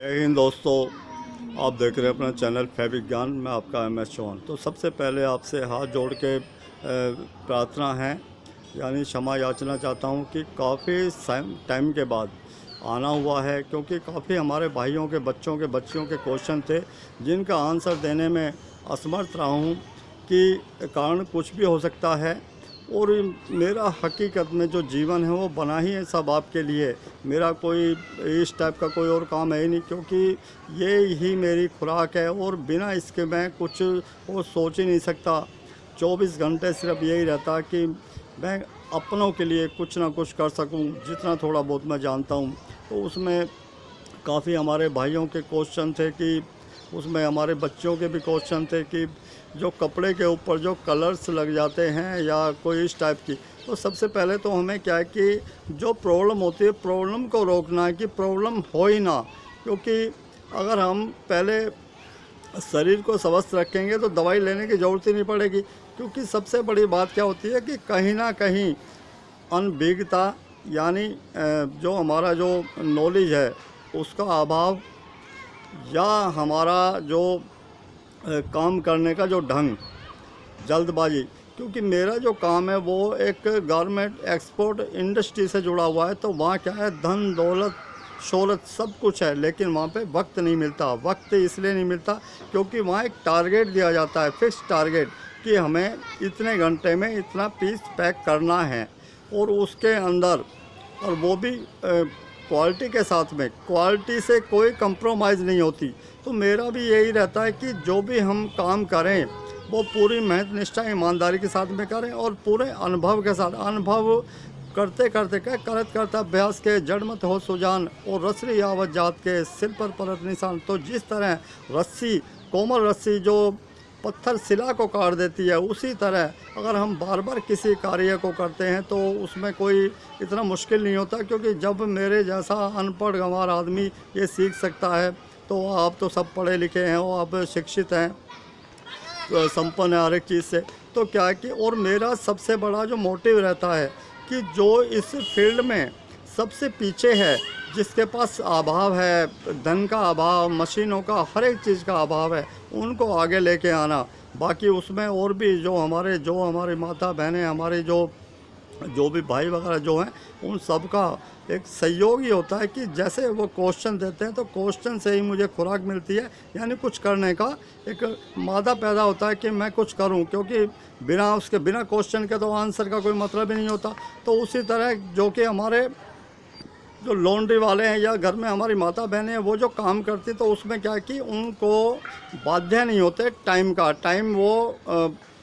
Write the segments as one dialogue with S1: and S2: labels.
S1: जय हिंद दोस्तों, आप देख रहे हैं अपना चैनल फैब्रिक ज्ञान। मैं आपका MS चौहान। तो सबसे पहले आपसे हाथ जोड़ के प्रार्थना है, यानी क्षमा याचना चाहता हूं कि काफ़ी टाइम के बाद आना हुआ है, क्योंकि काफ़ी हमारे भाइयों के बच्चियों के क्वेश्चन थे जिनका आंसर देने में असमर्थ रहा हूं कि कारण कुछ भी हो सकता है। और मेरा हकीकत में जो जीवन है वो बना ही है सब आपके लिए। मेरा कोई इस टाइप का कोई और काम है ही नहीं, क्योंकि ये ही मेरी खुराक है और बिना इसके मैं कुछ और सोच ही नहीं सकता। 24 घंटे सिर्फ यही रहता कि मैं अपनों के लिए कुछ ना कुछ कर सकूं, जितना थोड़ा बहुत मैं जानता हूं। तो उसमें काफ़ी हमारे भाइयों के क्वेश्चन थे कि उसमें हमारे बच्चों के भी क्वेश्चन थे कि जो कपड़े के ऊपर जो कलर्स लग जाते हैं या कोई इस टाइप की। तो सबसे पहले तो हमें क्या है कि जो प्रॉब्लम होती है प्रॉब्लम को रोकना है कि प्रॉब्लम हो ही ना, क्योंकि अगर हम पहले शरीर को स्वस्थ रखेंगे तो दवाई लेने की ज़रूरत ही नहीं पड़ेगी। क्योंकि सबसे बड़ी बात क्या होती है कि कहीं ना कहीं अनभिज्ञता, यानी जो हमारा जो नॉलेज है उसका अभाव, या हमारा जो काम करने का जो ढंग, जल्दबाजी। क्योंकि मेरा जो काम है वो एक गारमेंट एक्सपोर्ट इंडस्ट्री से जुड़ा हुआ है, तो वहाँ क्या है, धन दौलत शोहरत सब कुछ है, लेकिन वहाँ पे वक्त नहीं मिलता। वक्त इसलिए नहीं मिलता क्योंकि वहाँ एक टारगेट दिया जाता है, फिक्स टारगेट, कि हमें इतने घंटे में इतना पीस पैक करना है और उसके अंदर, और वो भी क्वालिटी के साथ में, क्वालिटी से कोई कंप्रोमाइज़ नहीं होती। तो मेरा भी यही रहता है कि जो भी हम काम करें वो पूरी मेहनत निष्ठा ईमानदारी के साथ में करें और पूरे अनुभव के साथ। अनुभव करते करते क्या, करत करता अभ्यास के जड़ मत हो सुजान, और रसरी आवत जात के सिर पर परत निशान। तो जिस तरह रस्सी, कोमल रस्सी जो पत्थर शिला को काट देती है, उसी तरह अगर हम बार बार किसी कार्य को करते हैं तो उसमें कोई इतना मुश्किल नहीं होता। क्योंकि जब मेरे जैसा अनपढ़ गंवार आदमी ये सीख सकता है, तो आप तो सब पढ़े लिखे हैं, वो आप शिक्षित हैं, तो संपन्न है हर एक चीज़ से। तो क्या है कि, और मेरा सबसे बड़ा जो मोटिव रहता है कि जो इस फील्ड में सबसे पीछे है, जिसके पास अभाव है, धन का अभाव, मशीनों का, हर एक चीज़ का अभाव है, उनको आगे लेके आना। बाकी उसमें और भी जो हमारे माता बहनें, हमारे जो भी भाई वगैरह जो हैं, उन सब का एक सहयोग ही होता है कि जैसे वो क्वेश्चन देते हैं तो क्वेश्चन से ही मुझे खुराक मिलती है, यानी कुछ करने का एक मादा पैदा होता है कि मैं कुछ करूं। क्योंकि बिना क्वेश्चन के तो आंसर का कोई मतलब ही नहीं होता। तो उसी तरह जो कि हमारे जो लॉन्ड्री वाले हैं या घर में हमारी माता बहनें हैं, वो जो काम करती, तो उसमें क्या है कि उनको बाध्य नहीं होते टाइम वो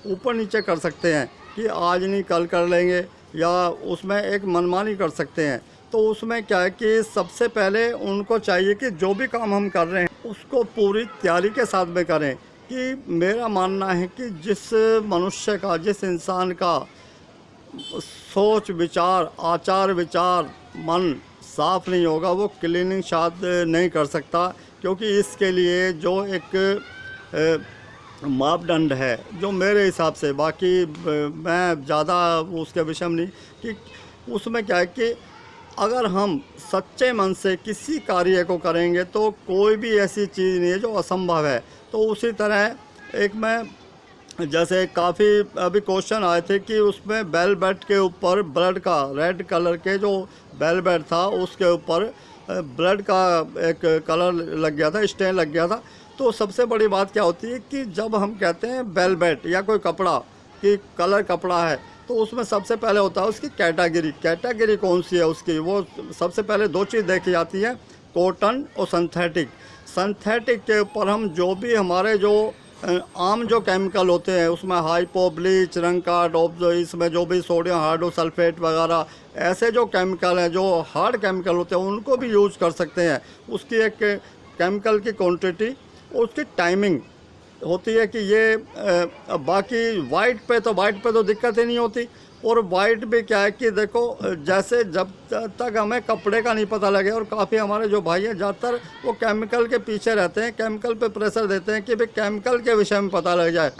S1: ऊपर नीचे कर सकते हैं कि आज नहीं कल कर लेंगे, या उसमें एक मनमानी कर सकते हैं। तो उसमें क्या है कि सबसे पहले उनको चाहिए कि जो भी काम हम कर रहे हैं उसको पूरी तैयारी के साथ में करें। कि मेरा मानना है कि जिस मनुष्य का, जिस इंसान का सोच विचार, आचार विचार, मन साफ नहीं होगा, वो क्लीनिंग शायद नहीं कर सकता। क्योंकि इसके लिए जो एक मापदंड है, जो मेरे हिसाब से, बाकी मैं ज़्यादा उसके विषय में नहीं, कि उसमें क्या है कि अगर हम सच्चे मन से किसी कार्य को करेंगे तो कोई भी ऐसी चीज़ नहीं है जो असंभव है। तो उसी तरह एक मैं, जैसे काफ़ी अभी क्वेश्चन आए थे कि उसमें बेलवेट के ऊपर ब्लड का, रेड कलर के जो बेलवेट था उसके ऊपर ब्लड का एक कलर लग गया था, स्टेन लग गया था। तो सबसे बड़ी बात क्या होती है कि जब हम कहते हैं बेलवेट या कोई कपड़ा कि कलर कपड़ा है, तो उसमें सबसे पहले होता है उसकी कैटेगरी कौन सी है उसकी। वो सबसे पहले दो चीज़ देखी जाती है, कॉटन और सिंथेटिक के ऊपर हम जो भी हमारे जो आम जो केमिकल होते हैं उसमें हाइपो, ब्लीच, रंग काट, इसमें जो भी सोडियम हाइड्रोसल्फेट वगैरह ऐसे जो केमिकल हैं, जो हार्ड केमिकल होते हैं, उनको भी यूज़ कर सकते हैं। उसकी एक केमिकल की क्वांटिटी और उसकी टाइमिंग होती है कि ये बाकी वाइट पे तो दिक्कत ही नहीं होती। और वाइट भी क्या है कि देखो, जैसे जब तक हमें कपड़े का नहीं पता लगे, और काफ़ी हमारे जो भाई हैं ज़्यादातर वो केमिकल के पीछे रहते हैं, केमिकल पे प्रेशर देते हैं कि भाई केमिकल के विषय में पता लग जाए।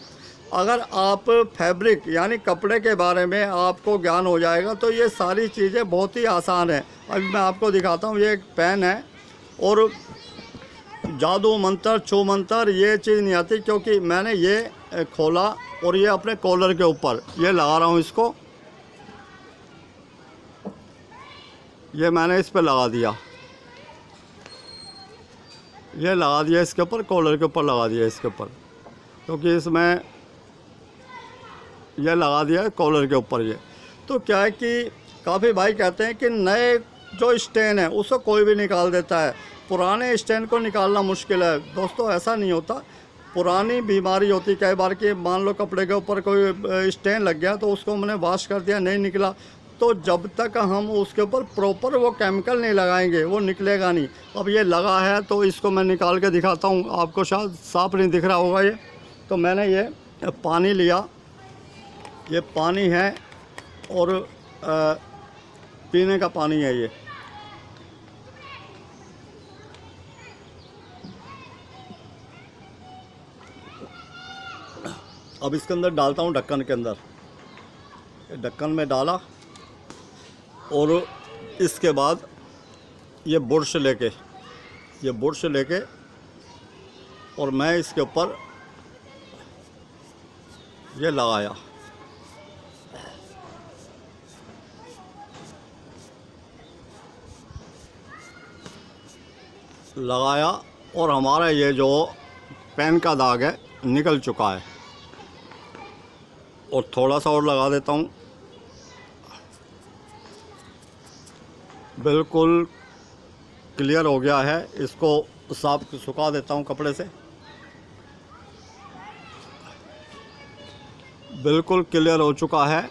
S1: अगर आप फैब्रिक यानी कपड़े के बारे में आपको ज्ञान हो जाएगा तो ये सारी चीज़ें बहुत ही आसान है। अभी मैं आपको दिखाता हूँ, ये एक पेन है और जादू मंत्र छू मंत्र ये चीज़ नहीं आती, क्योंकि मैंने ये खोला और ये अपने कॉलर के ऊपर ये लगा रहा हूँ इसको, ये मैंने इस पे लगा दिया, ये लगा दिया इसके ऊपर, कॉलर के ऊपर लगा दिया इसके ऊपर, क्योंकि इसमें ये लगा दिया है कॉलर के ऊपर ये। तो क्या है कि काफ़ी भाई कहते हैं कि नए जो स्टेन है उसको कोई भी निकाल देता है, पुराने स्टेन को निकालना मुश्किल है। दोस्तों ऐसा नहीं होता, पुरानी बीमारी होती कई बार कि मान लो कपड़े के ऊपर कोई स्टेन लग गया तो उसको हमने वॉश कर दिया, नहीं निकला, तो जब तक हम उसके ऊपर प्रॉपर वो केमिकल नहीं लगाएंगे वो निकलेगा नहीं। अब ये लगा है तो इसको मैं निकाल के दिखाता हूँ, आपको शायद साफ नहीं दिख रहा होगा ये। तो मैंने ये पानी लिया, ये पानी है और पीने का पानी है ये। अब इसके अंदर डालता हूँ ढक्कन के अंदर, ढक्कन में डाला और इसके बाद ये बुरश लेके और मैं इसके ऊपर ये लगाया, और हमारा ये जो पेन का दाग है निकल चुका है। और थोड़ा सा और लगा देता हूँ, बिल्कुल क्लियर हो गया है। इसको साफ सुखा देता हूँ कपड़े से, बिल्कुल क्लियर हो चुका है,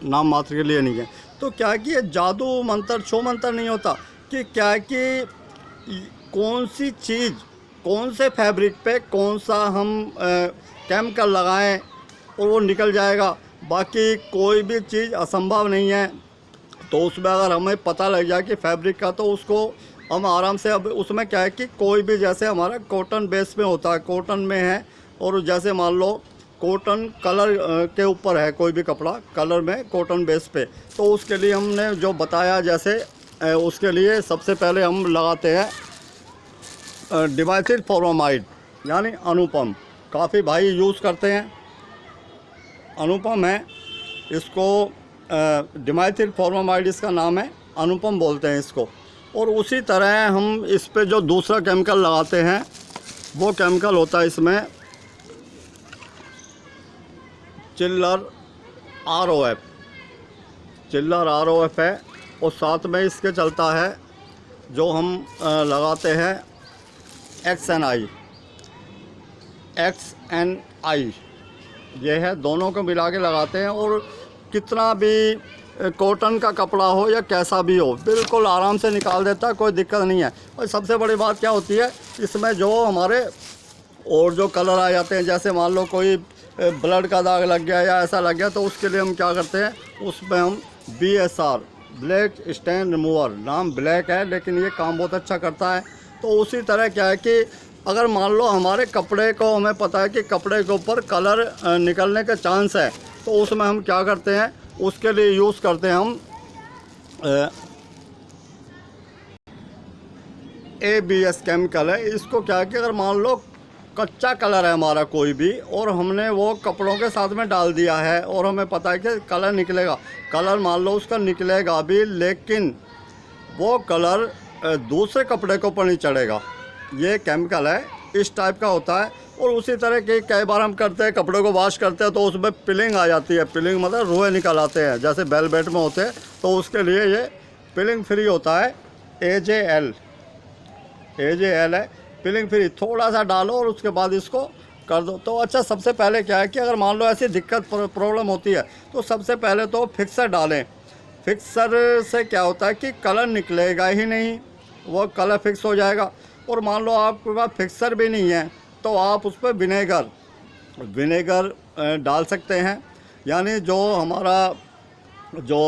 S1: नाम मात्र के लिए नहीं है। तो क्या है कि ये जादू मंत्र छो मंत्र नहीं होता, कि क्या है कि कौन सी चीज़ कौन से फैब्रिक पे कौन सा हम केमिकल लगाएं और वो निकल जाएगा। बाकी कोई भी चीज़ असंभव नहीं है। तो उसमें अगर हमें पता लग जाए कि फैब्रिक का, तो उसको हम आराम से, अब उसमें क्या है कि कोई भी जैसे हमारा कॉटन बेस में होता है, कॉटन में है, और जैसे मान लो कॉटन कलर के ऊपर है कोई भी कपड़ा, कलर में कॉटन बेस पे, तो उसके लिए हमने जो बताया जैसे उसके लिए सबसे पहले हम लगाते हैं डिमेथिल फॉर्मामाइड यानी अनुपम। काफ़ी भाई यूज़ करते हैं, अनुपम है इसको, डिमेथिल फॉर्मामाइड इसका नाम है, अनुपम बोलते हैं इसको। और उसी तरह हम इस पे जो दूसरा केमिकल लगाते हैं वो केमिकल होता है इसमें चिल्लर ROF, चिल्लर ROF है। और साथ में इसके चलता है जो हम लगाते हैं XNI, ये है, दोनों को मिला के लगाते हैं। और कितना भी कॉटन का कपड़ा हो या कैसा भी हो, बिल्कुल आराम से निकाल देता है, कोई दिक्कत नहीं है। और सबसे बड़ी बात क्या होती है इसमें, जो हमारे और जो कलर आ जाते हैं, जैसे मान लो कोई ब्लड का दाग लग गया या ऐसा लग गया, तो उसके लिए हम क्या करते हैं, उसमें हम BSR ब्लैक स्टेन रिमूवर, नाम ब्लैक है लेकिन ये काम बहुत अच्छा करता है। तो उसी तरह क्या है कि अगर मान लो हमारे कपड़े को, हमें पता है कि कपड़े के ऊपर कलर निकलने का चांस है, तो उसमें हम क्या करते हैं, उसके लिए यूज़ करते हैं हम ABS केमिकल है। इसको क्या है कि अगर मान लो कच्चा कलर है हमारा कोई भी, और हमने वो कपड़ों के साथ में डाल दिया है और हमें पता है कि कलर निकलेगा, कलर मान लो उसका निकलेगा भी, लेकिन वो कलर दूसरे कपड़े के ऊपर नहीं चढ़ेगा। ये केमिकल है, इस टाइप का होता है। और उसी तरह के कई बार हम करते हैं, कपड़े को वॉश करते हैं तो उसमें पिलिंग आ जाती है, पिलिंग मतलब रुए निकल आते हैं, जैसे वेलवेट में होते हैं, तो उसके लिए ये पिलिंग फ्री होता है, AJL है, पिलिंग फ्री। थोड़ा सा डालो और उसके बाद इसको कर दो। तो अच्छा, सबसे पहले क्या है कि अगर मान लो ऐसी दिक्कत प्रॉब्लम होती है, तो सबसे पहले तो फिक्सर डालें। फिक्सर से क्या होता है कि कलर निकलेगा ही नहीं, वो कलर फिक्स हो जाएगा। और मान लो आपके पास फिक्सर भी नहीं है, तो आप उस पर विनेगर डाल सकते हैं, यानी जो हमारा जो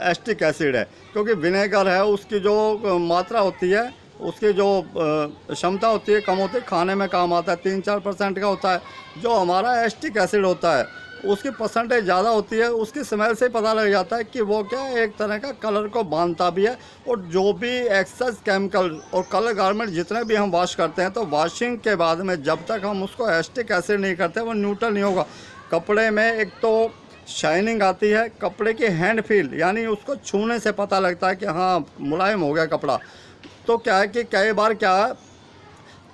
S1: एस्टिक एसिड है, क्योंकि विनेगर है उसकी जो मात्रा होती है, उसकी जो क्षमता होती है कम होती है, खाने में काम आता है, 3-4% का होता है। जो हमारा एस्टिक एसिड होता है उसकी परसेंटेज ज़्यादा होती है, उसकी स्मेल से पता लग जाता है कि वो क्या है, एक तरह का कलर को बांधता भी है। और जो भी एक्सेस केमिकल और कलर गारमेंट जितने भी हम वॉश करते हैं, तो वॉशिंग के बाद में जब तक हम उसको एस्टिक एसिड नहीं करते वो न्यूट्रल नहीं होगा। कपड़े में एक तो शाइनिंग आती है, कपड़े की हैंड फील यानी उसको छूने से पता लगता है कि हाँ मुलायम हो गया कपड़ा। तो क्या है कि कई बार क्या है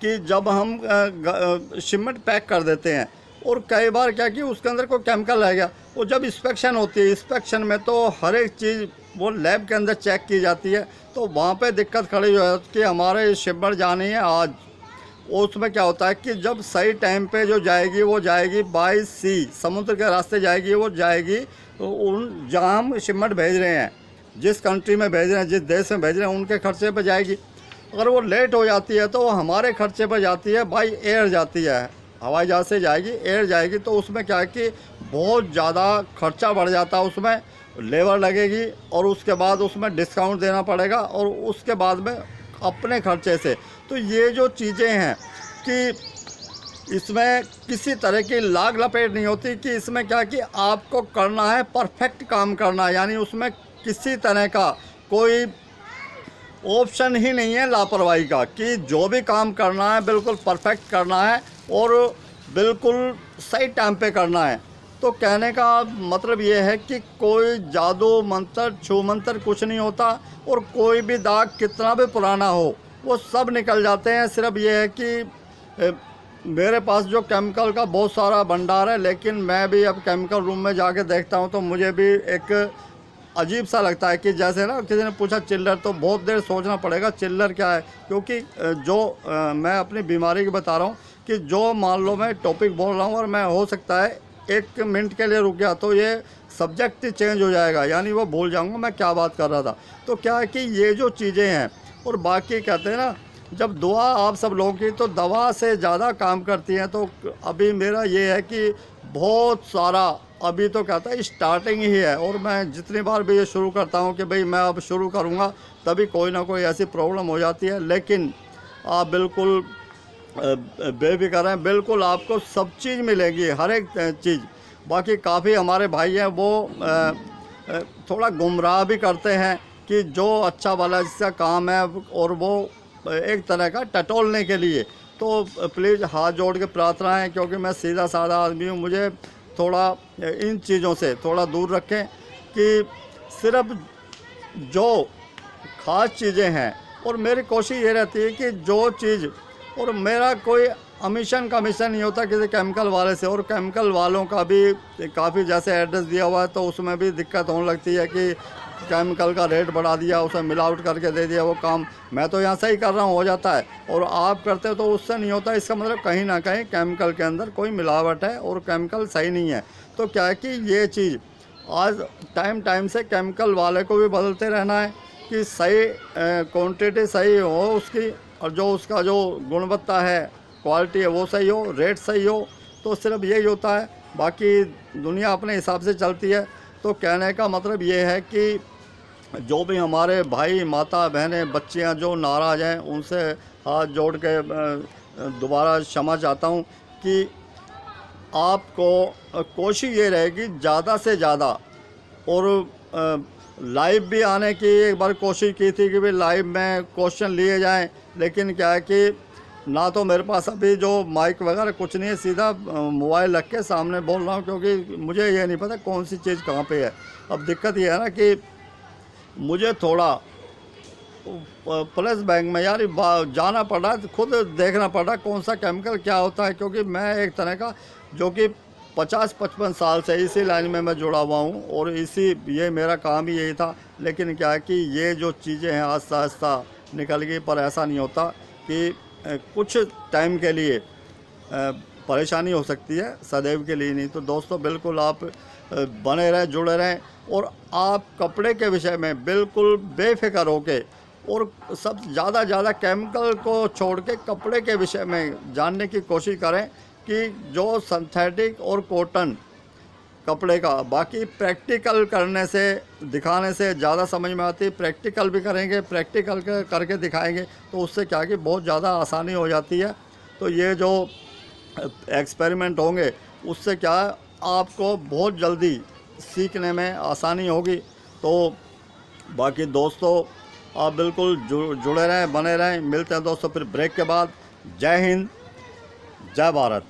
S1: कि जब हम शिपमेंट पैक कर देते हैं और कई बार क्या कि उसके अंदर कोई केमिकल रह गया, वो जब इंस्पेक्शन होती है, इंस्पेक्शन में तो हर एक चीज़ वो लैब के अंदर चेक की जाती है, तो वहाँ पे दिक्कत खड़ी हो जाती है कि हमारे शिपमेंट जानी है आज। उसमें क्या होता है कि जब सही टाइम पे जो जाएगी वो जाएगी बाई सी, समुद्र के रास्ते जाएगी, वो जाएगी तो उन जहाँ हम शिपमेंट भेज रहे हैं, जिस कंट्री में भेज रहे हैं, जिस देश में भेज रहे हैं, उनके खर्चे पर जाएगी। अगर वो लेट हो जाती है तो वो हमारे खर्चे पर जाती है, बाई एयर जाती है, हवाई जहाज़ से जाएगी, एयर जाएगी। तो उसमें क्या है कि बहुत ज़्यादा खर्चा बढ़ जाता है, उसमें लेबर लगेगी और उसके बाद उसमें डिस्काउंट देना पड़ेगा और उसके बाद में अपने खर्चे से। तो ये जो चीज़ें हैं कि इसमें किसी तरह की लाग लपेट नहीं होती, कि इसमें क्या कि आपको करना है परफेक्ट काम करना है, यानी उसमें किसी तरह का कोई ऑप्शन ही नहीं है लापरवाही का, कि जो भी काम करना है बिल्कुल परफेक्ट करना है और बिल्कुल सही टाइम पे करना है। तो कहने का मतलब ये है कि कोई जादू मंत्र छू मंत्र कुछ नहीं होता, और कोई भी दाग कितना भी पुराना हो वो सब निकल जाते हैं। सिर्फ ये है कि मेरे पास जो केमिकल का बहुत सारा भंडार है, लेकिन मैं भी अब केमिकल रूम में जाके देखता हूँ तो मुझे भी एक अजीब सा लगता है कि जैसे ना किसी ने पूछा चिल्लर, तो बहुत देर सोचना पड़ेगा चिल्लर क्या है, क्योंकि मैं अपनी बीमारी की बता रहा हूँ कि जो मान लो मैं टॉपिक बोल रहा हूँ और मैं हो सकता है 1 मिनट के लिए रुक गया तो ये सब्जेक्ट ही चेंज हो जाएगा, यानी वो भूल जाऊँगा मैं क्या बात कर रहा था। तो क्या है कि ये जो चीज़ें हैं, और बाकी कहते हैं ना जब दुआ आप सब लोगों की तो दवा से ज़्यादा काम करती हैं। तो अभी मेरा ये है कि बहुत सारा अभी तो कहता है स्टार्टिंग ही है, और मैं जितनी बार भी ये शुरू करता हूँ कि भाई मैं अब शुरू करूँगा, तभी कोई ना कोई ऐसी प्रॉब्लम हो जाती है। लेकिन आप बिल्कुल बेफिक्र हैं, बिल्कुल आपको सब चीज़ मिलेगी, हर एक चीज़। बाकी काफ़ी हमारे भाई हैं वो थोड़ा गुमराह भी करते हैं कि जो अच्छा वाला जिसका काम है, और वो एक तरह का टटोलने के लिए। तो प्लीज़ हाथ जोड़ के प्रार्थना है, क्योंकि मैं सीधा साधा आदमी हूँ, मुझे थोड़ा इन चीज़ों से थोड़ा दूर रखें, कि सिर्फ जो ख़ास चीज़ें हैं, और मेरी कोशिश ये रहती है कि जो चीज़, और मेरा कोई कमीशन नहीं होता किसी केमिकल वाले से, और केमिकल वालों का भी काफ़ी जैसे एड्रेस दिया हुआ है तो उसमें भी दिक्कत होने लगती है कि केमिकल का रेट बढ़ा दिया, उसमें मिलावट करके दे दिया। वो काम मैं तो यहाँ से ही कर रहा हूँ, हो जाता है, और आप करते हो तो उससे नहीं होता। इसका मतलब कहीं ना कहीं केमिकल के अंदर कोई मिलावट है और केमिकल सही नहीं है। तो क्या है कि ये चीज़ आज टाइम से केमिकल वाले को भी बदलते रहना है कि सही क्वांटिटी सही हो उसकी, और जो उसका जो गुणवत्ता है, क्वालिटी है, वो सही हो, रेट सही हो। तो सिर्फ यही होता है, बाकी दुनिया अपने हिसाब से चलती है। तो कहने का मतलब ये है कि जो भी हमारे भाई माता बहनें बच्चियां जो नाराज़ हैं, उनसे हाथ जोड़ के दोबारा क्षमा चाहता हूं कि आपको कोशिश ये रहेगी ज़्यादा से ज़्यादा, और लाइव भी आने की एक बार कोशिश की थी कि भाई लाइव में क्वेश्चन लिए जाएं, लेकिन क्या है कि ना तो मेरे पास अभी जो माइक वगैरह कुछ नहीं है, सीधा मोबाइल रख के सामने बोल रहा हूँ, क्योंकि मुझे ये नहीं पता कौन सी चीज़ कहाँ पे है। अब दिक्कत ये है ना कि मुझे थोड़ा प्लस बैंक में यार जाना पड़ रहा है, खुद देखना पड़ रहा है कौन सा केमिकल क्या होता है, क्योंकि मैं एक तरह का जो कि 50-55 साल से इसी लाइन में मैं जुड़ा हुआ हूँ, और ये मेरा काम ही यही था। लेकिन क्या है कि ये जो चीज़ें हैं आस्ता आस्ता निकल गई, पर ऐसा नहीं होता कि कुछ टाइम के लिए परेशानी हो सकती है, सदैव के लिए नहीं। तो दोस्तों बिल्कुल आप बने रहें, जुड़े रहें, और आप कपड़े के विषय में बिल्कुल बेफिक्र होके, और सब ज़्यादा केमिकल को छोड़ के कपड़े के विषय में जानने की कोशिश करें कि जो सिंथेटिक और कॉटन कपड़े का, बाकी प्रैक्टिकल करने से, दिखाने से ज़्यादा समझ में आती है। प्रैक्टिकल भी करेंगे, प्रैक्टिकल करके दिखाएंगे तो उससे क्या कि बहुत ज़्यादा आसानी हो जाती है। तो ये जो एक्सपेरिमेंट होंगे उससे क्या आपको बहुत जल्दी सीखने में आसानी होगी। तो बाकी दोस्तों आप बिल्कुल जुड़े रहें, बने रहें। मिलते हैं दोस्तों फिर ब्रेक के बाद। जय हिंद, जय भारत।